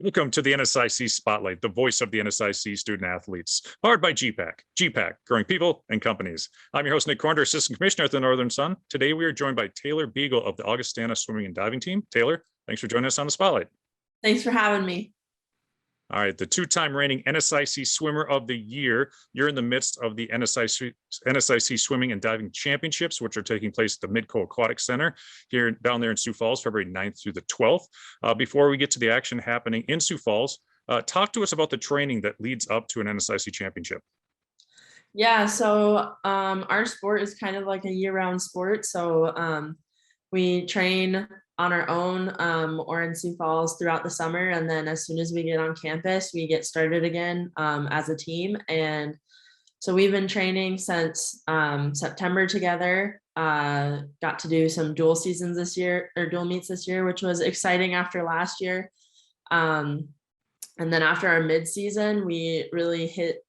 Welcome to the NSIC Spotlight, the voice of the NSIC student athletes, powered by gpac. gpac, growing people and companies. I'm your host, Nick Cornder, Assistant Commissioner at the Northern Sun. Today, we are joined by Taylor Beagle of the Augustana swimming and diving team. Taylor, thanks for joining us on the Spotlight. Thanks for having me. All right, the two-time reigning NSIC Swimmer of the Year. You're in the midst of the NSIC Swimming and Diving Championships, which are taking place at the Midco Aquatic Center down there in Sioux Falls, February 9th through the 12th. Before we get to the action happening in Sioux Falls, talk to us about the training that leads up to an NSIC championship. Yeah, so our sport is kind of like a year-round sport. So we train on our own or in Sioux Falls throughout the summer. And then as soon as we get on campus, we get started again as a team. And so we've been training since September together. Got to do some dual seasons this year, or dual meets this year, which was exciting after last year. And then after our mid-season, we really hit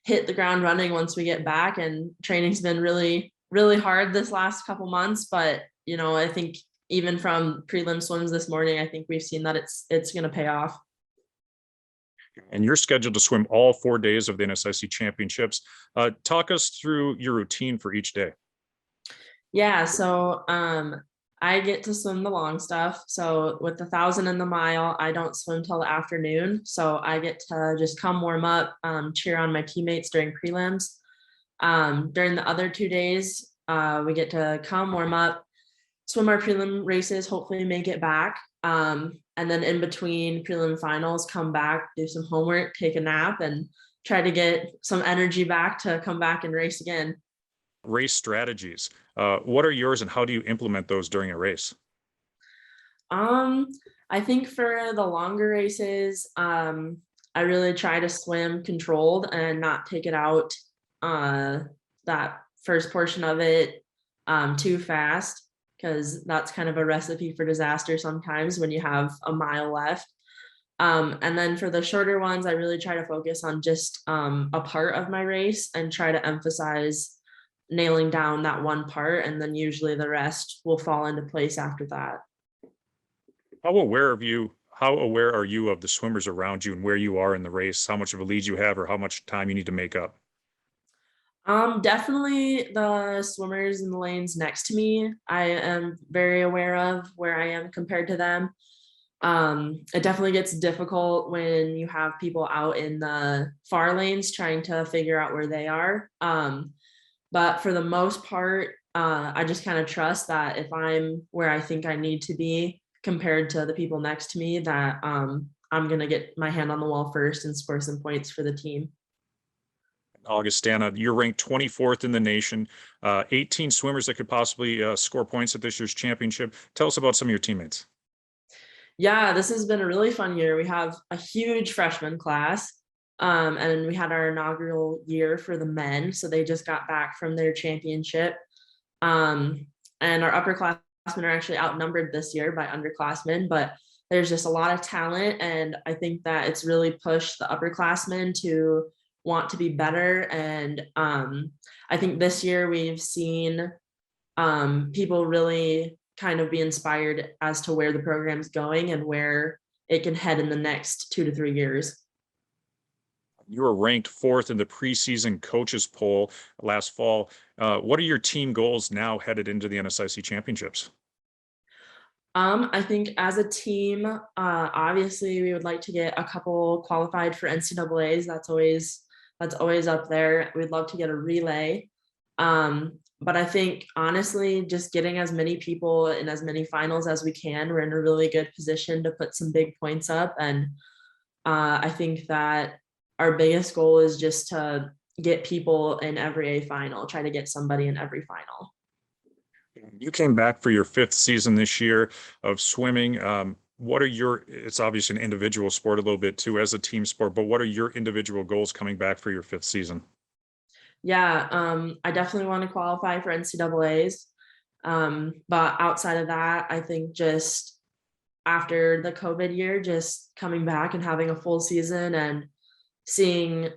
the ground running once we get back. And training's been really, really hard this last couple months. But, you know, I think even from prelim swims this morning, I think we've seen that it's going to pay off. And you're scheduled to swim all 4 days of the NSIC championships. Talk us through your routine for each day. Yeah, so I get to swim the long stuff. So with the 1,000 and the mile, I don't swim till the afternoon. So I get to just come warm up, cheer on my teammates during prelims. During the other 2 days, we get to come warm up, swim our prelim races, hopefully make it back. And then in between prelim finals, come back, do some homework, take a nap, and try to get some energy back to come back and race again. Race strategies. What are yours and how do you implement those during a race? I think for the longer races, I really try to swim controlled and not take it out that first portion of it too fast, because that's kind of a recipe for disaster sometimes when you have a mile left. And then for the shorter ones, I really try to focus on just a part of my race and try to emphasize nailing down that one part, and then usually the rest will fall into place after that. How aware are you of the swimmers around you and where you are in the race, how much of a lead you have or how much time you need to make up? Definitely the swimmers in the lanes next to me, I am very aware of where I am compared to them. It definitely gets difficult when you have people out in the far lanes trying to figure out where they are. But for the most part, I just kind of trust that if I'm where I think I need to be compared to the people next to me, that I'm going to get my hand on the wall first and score some points for the team. Augustana, you're ranked 24th in the nation, 18 swimmers that could possibly score points at this year's championship. Tell us about some of your teammates. Yeah, this has been a really fun year. We have a huge freshman class, and we had our inaugural year for the men. So they just got back from their championship. And our upperclassmen are actually outnumbered this year by underclassmen, but there's just a lot of talent. And I think that it's really pushed the upperclassmen to want to be better. And I think this year we've seen people really kind of be inspired as to where the program's going and where it can head in the next 2 to 3 years. You were ranked 4th in the preseason coaches poll last fall. What are your team goals now headed into the NSIC championships? I think as a team, obviously we would like to get a couple qualified for NCAAs. That's always up there. We'd love to get a relay. But I think honestly, just getting as many people in as many finals as we can, we're in a really good position to put some big points up. And I think that our biggest goal is just to get people in every A final, try to get somebody in every final. You came back for your 5th season this year of swimming. It's obviously an individual sport a little bit too as a team sport, but what are your individual goals coming back for your 5th season? Yeah, I definitely want to qualify for NCAAs. But outside of that, I think just after the COVID year, just coming back and having a full season and seeing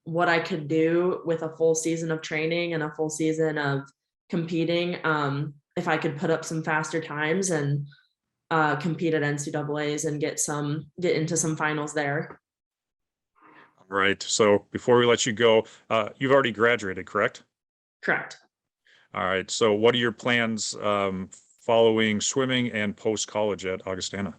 what I could do with a full season of training and a full season of competing, if I could put up some faster times and compete at NCAAs and get into some finals there. Right. So before we let you go, you've already graduated, correct? Correct. All right. So what are your plans following swimming and post-college at Augustana?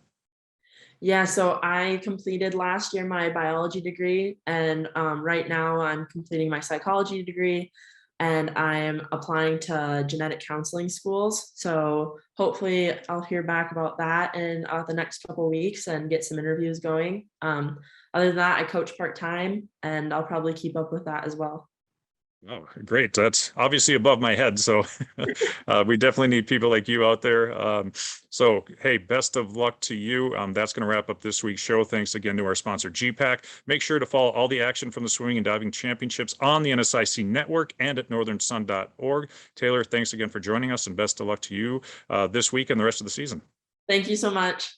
Yeah, so I completed last year my biology degree, and right now I'm completing my psychology degree, and I'm applying to genetic counseling schools. So hopefully I'll hear back about that in the next couple of weeks and get some interviews going. Other than that, I coach part-time, and I'll probably keep up with that as well. Oh, great. That's obviously above my head. So we definitely need people like you out there. So, hey, best of luck to you. That's going to wrap up this week's show. Thanks again to our sponsor, gpac. Make sure to follow all the action from the swimming and diving championships on the NSIC network and at northernsun.org. Taylor, thanks again for joining us, and best of luck to you this week and the rest of the season. Thank you so much.